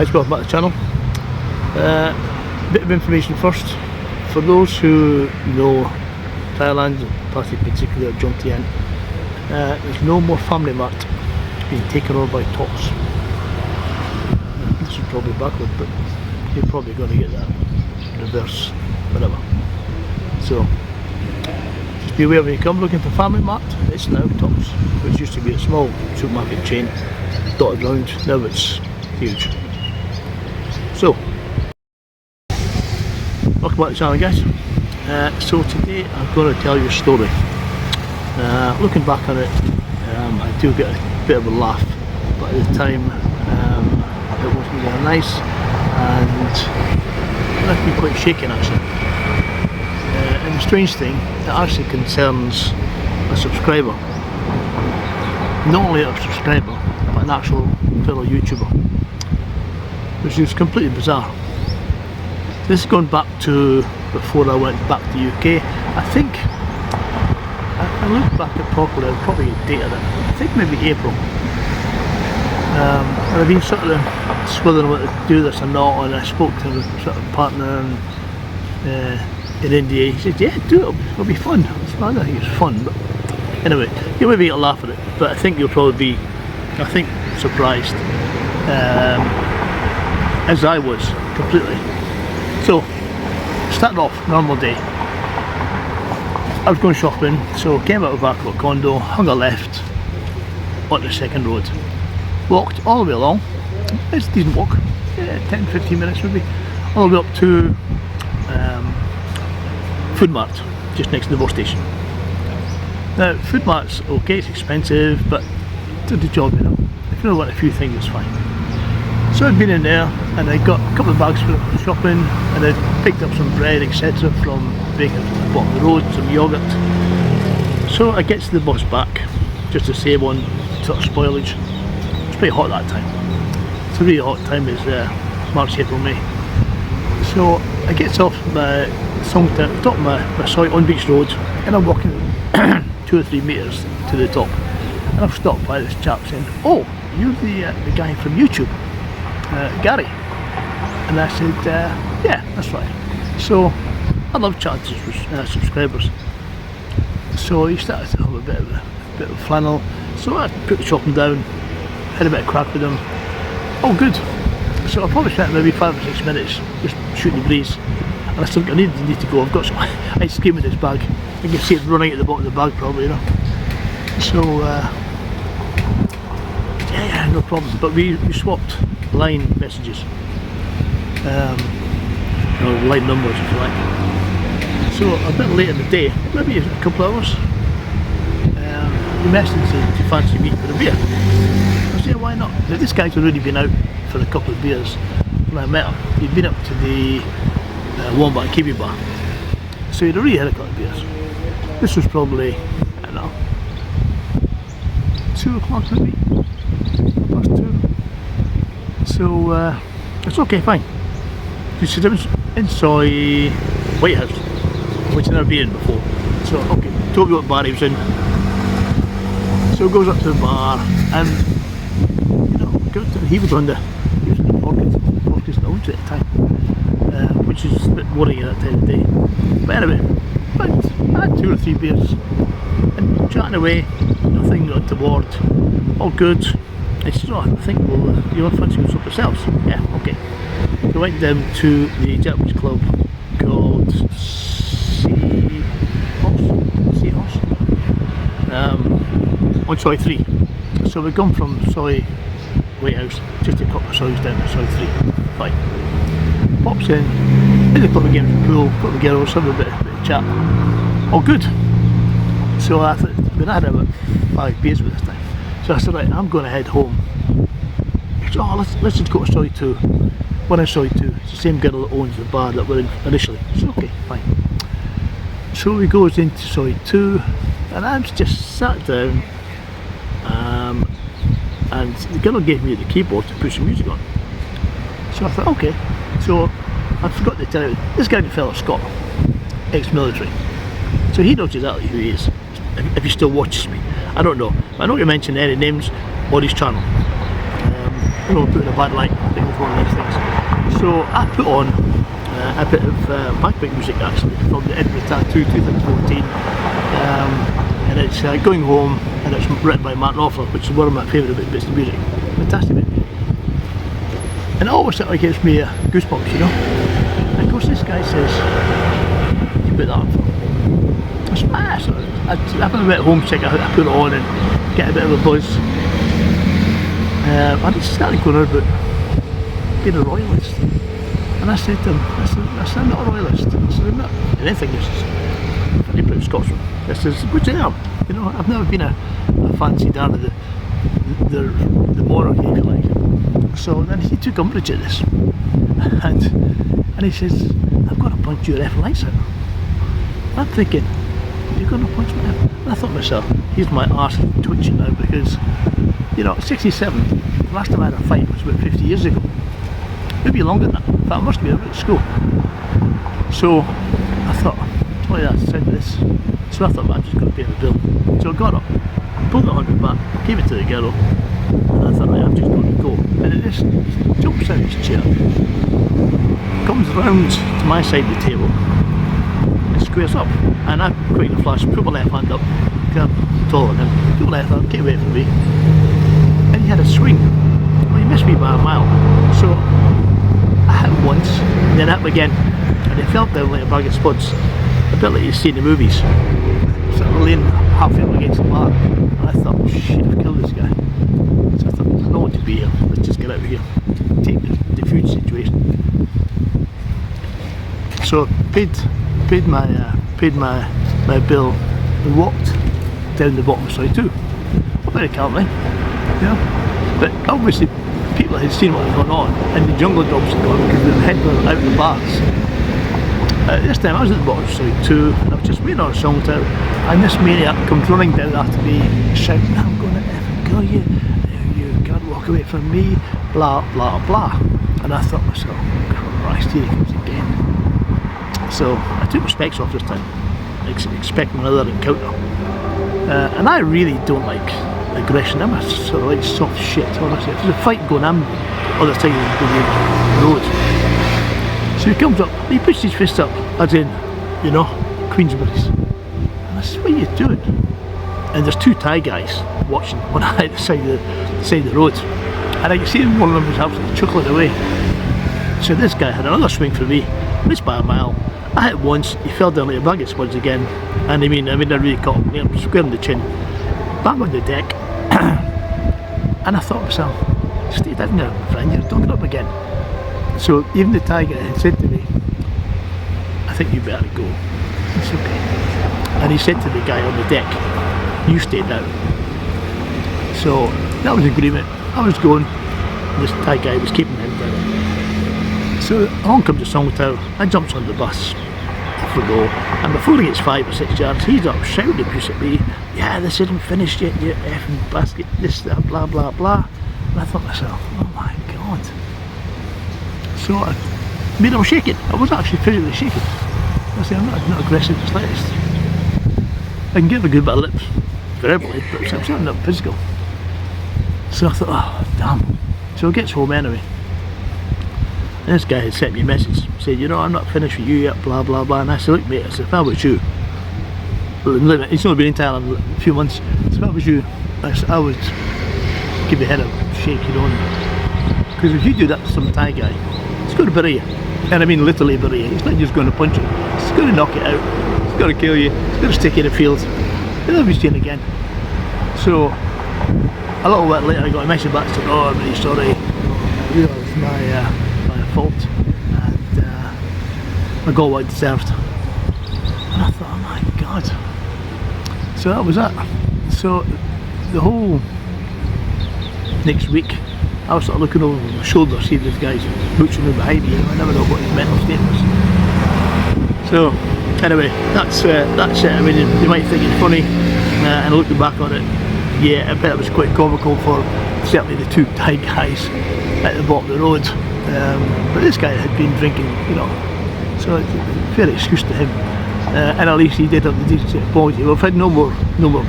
guys, welcome back to the channel. Bit of information first. For those who know Thailand, Pattaya in particular, Jomtien, there's no more Family Mart being taken over by Tops. This is probably backward, but you're probably going to get that reverse, whatever. So just be aware when you come looking for Family Mart, it's now Tops, which used to be a small supermarket chain dotted around. Now it's huge. So welcome back to the channel, guys. So today I'm going to tell you a story. Looking back on it, I do get a bit of a laugh, but at the time it wasn't very nice, and it left me quite shaken actually. And the strange thing, it actually concerns a subscriber. Not only a subscriber, but an actual fellow YouTuber, which is completely bizarre. This is going back to before I went back to the UK. I think, I looked back at properly, I'll probably date it, I think maybe April. And I've been sort of swithering whether to do this or not, and I spoke to the sort of partner in India. He said, yeah, do it, it'll be fun. I don't think it's fun, but anyway, you'll maybe get a laugh at it, but I think you'll probably be, I think, surprised, as I was, completely. So, started off, normal day. I was going shopping, so came out of our condo, hung a left on the second road. Walked all the way along, it's a decent walk, 10-15 minutes maybe, all the way up to Food Mart, just next to the bus station. Now, Food Mart's okay, it's expensive, but did the job, you know. If you don't want a few things, it's fine. So I'd been in there, and I got a couple of bags for shopping, and I picked up some bread, etc. from bakers at the bottom of the road, some yoghurt. So I get to the bus back, just to save on sort of spoilage. It's pretty hot that time. It's a really hot time, is March, April, May. So I get off my top of my site on Beach Road, and I'm walking 2 or 3 metres to the top, and I've stopped by this chap saying, "Oh, you're the guy from YouTube, Gary." And I said, "Yeah, that's right." So I love chatting to subscribers. So he started to have a bit of flannel. So I put the shopping down, had a bit of crack with him. Oh, good. So I probably spent maybe 5 or 6 minutes just shooting the breeze. And I still need to go. I've got some ice cream in this bag. You can see it running at the bottom of the bag, probably, you know. So yeah, no problem. But we swapped line messages, or line numbers, if you like. So a bit late in the day, maybe a couple of hours, he messaged and said, "Do you fancy meeting for a beer?" I said, "Why not?" Now, this guy's already been out for a couple of beers when I met him. He'd been up to the Wombat Kiwi bar, so he'd already had a couple of beers. This was probably, I don't know, 2 o'clock maybe, past 2. So it's okay, fine. He said, "I'm in Soy White House," which I've never been in before. So okay, told me what bar he was in. So goes up to the bar, and you know, he was in the Orchid Lounge at the time, which is a bit worrying at that time of the day. But anyway, I had 2 or 3 beers and chatting away, nothing untoward, all good. I said, "Oh, I think you want fancy something yourselves?" "Yeah, okay." So I went down to the Japanese club called Seahorse, on Soy 3. So we come from Soy White House, just a couple of soys down to Soy 3. Fine. Pops in, did a couple of games of pool, couple of girls, have a bit of chat. All good. So I thought, I had about 5 beers with this time. So I said, right, I'm going to head home. He said, "Oh, let's just go to Soy 2. We're in Soy 2. It's the same girl that owns the bar that we're in initially." I said, "Okay, fine." So he goes into Soy 2, and I'm just sat down, and the girl gave me the keyboard to put some music on. So I thought, okay. So I forgot to tell you, this guy, the fellow Scott, ex-military. So he knows exactly who he is, if he still watches me. I don't know. I don't want to mention any names on his channel. I don't put in a bad light. I think it's one of these things. So I put on a bit of bagpipe music actually from the Edinburgh Tattoo 2014, and it's Going Home, and it's written by Matt Knopfler, which is one of my favourite bits of music. Fantastic bit. And it always sort of gives me goosebumps, you know. And of course this guy says, you put that on for. I'm a bit homesick, I put it on and get a bit of a buzz. And he started going on about being a royalist. And I said to him, I said, I'm not a royalist. I said, I'm not anything. This is a very proud Scotsman. This is good to know. You know, I've never been a fancy down of the monarchy, if you like. So then he took umbrage at this. And he says, I've got to punch your F lights out. And I'm thinking, you're going to punch me out? And I thought to myself, here's my arse twitching now because, you know, 67, the last time I had a fight was about 50 years ago. Maybe longer than that. In fact, I must be out at school. So I thought, oh yeah, that's the sound of this. So I thought, well, I'm just going to pay the bill. So I got up, pulled the 100 back, gave it to the girl, and I thought, right, I'm just going to go. And it just jumps out of his chair, comes round to my side of the table, and squares up. And I quickly flash, put my left hand up, because I'm taller than him, put my left hand, get away from me, and he had a swing. Well, he missed me by a mile. So I hit once, and then hit again, and it felt down like a bag of spuds, a bit like you see in the movies. So I leaned halfway up against the bar, and I thought, oh, shit, I've killed this guy. So I thought, there's no one to be here, let's just get out of here, take the food situation. So paid my bill and walked down the bottom side too. Very calmly, you know. But obviously people had seen what was going on, and the jungle dogs had gone because the head were out of the bars. This time I was at the bottom side too, and I was just waiting on a song to, and this maniac comes running down after me, shouting, I'm going to effing kill you, you can't walk away from me, blah blah blah. And I thought to myself, Christ, here he comes again. So I took my specs off this time, expecting another encounter. And I really don't like aggression. I'm a sort of like soft shit, honestly. If there's a fight going, I'm other side of the road. So he comes up, he puts his fist up, as in, you know, Queensberry's. And I said, what are you doing? And there's two Thai guys watching on either side of the road. And I can see one of them was absolutely chuckling away. So this guy had another swing for me, missed by a mile. I hit once, he fell down like a bag of spuds again, and I mean I really caught him square in the chin, back on the deck, and I thought to myself, stay down there, my friend, you're talking up again. So even the tiger had said to me, I think you better go. It's okay. And he said to the guy on the deck, you stay down. So that was agreement. I was going, this Thai guy was keeping him down. So along comes the song tower, I jumps on the bus, off we go, and before he gets 5 or 6 yards, he's up shouting abuse at me, yeah, this isn't finished yet, you effing basket, this, that, blah, blah, blah. And I thought to myself, oh my God. So I made him shaking. I was actually physically shaking. I say, I'm not aggressive the slightest. I can give a good bit of lip verbally, but I'm certainly not physical. So I thought, oh, damn. So he gets home anyway. And this guy had sent me a message, said, you know, I'm not finished with you yet, blah, blah, blah. And I said, look mate, I said, if I was you, he's only been in Thailand a few months, so if I was you, I said, I would give your head a shake, you know. Because if you do that to some Thai guy, he's going to bury you. And I mean literally bury you. He's not just going to punch you. He's going to knock it out. He's going to kill you. He's going to stick you in the field. He'll never be seen again. So, a little bit later I got a message back saying, oh, I'm really sorry. I realised my fault. And I got what I deserved. And I thought, oh my God. So that was that. So, the whole next week, I was sort of looking over my shoulder, seeing this guy's mooching me behind me, and I never know what his mental state was. So, anyway, that's it. I mean, you might think it's funny, and looking back on it, yeah, I bet it was quite comical for certainly the two Thai guys at the bottom of the road. But this guy had been drinking, you know, so it's a fair excuse to him. And at least he did have the decency to apology. We've had no more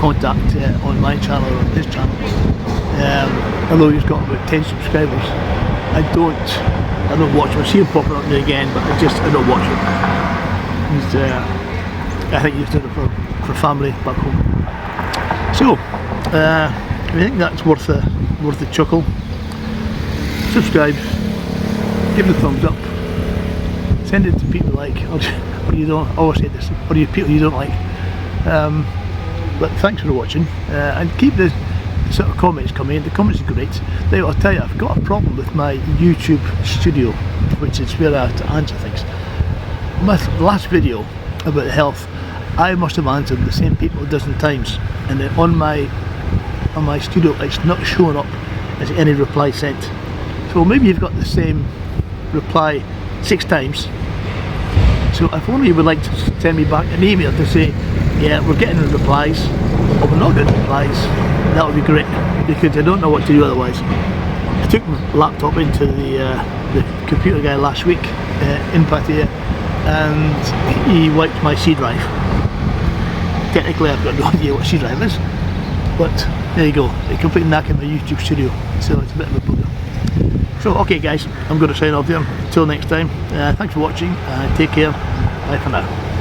contact on my channel or on his channel. although he's got about 10 subscribers, I don't watch him. I see him popping up there again, but I don't watch him. I think he's doing it for family back home. So I think that's worth the chuckle. Subscribe, give it a thumbs up, send it to people you like, or you don't. I always say this, or you people you don't like. But thanks for watching, and keep the sort of comments coming in. The comments are great. Now I'll tell you, I've got a problem with my YouTube studio, which is where I have to answer things. My last video about health, I must have answered the same people a dozen times, and then on my studio it's not showing up as any reply sent. So maybe you've got the same reply 6 times. So if only you would like to send me back an email to say, yeah, we're getting replies, or we're not getting replies, that would be great, because I don't know what to do otherwise. I took my laptop into the computer guy last week in Pattaya, and he wiped my C drive. Technically I've got no idea what C drive is, but there you go, it completely knackered my YouTube studio, so it's a bit of a bugger. So okay guys, I'm going to sign off there. Until next time, thanks for watching, take care, bye for now.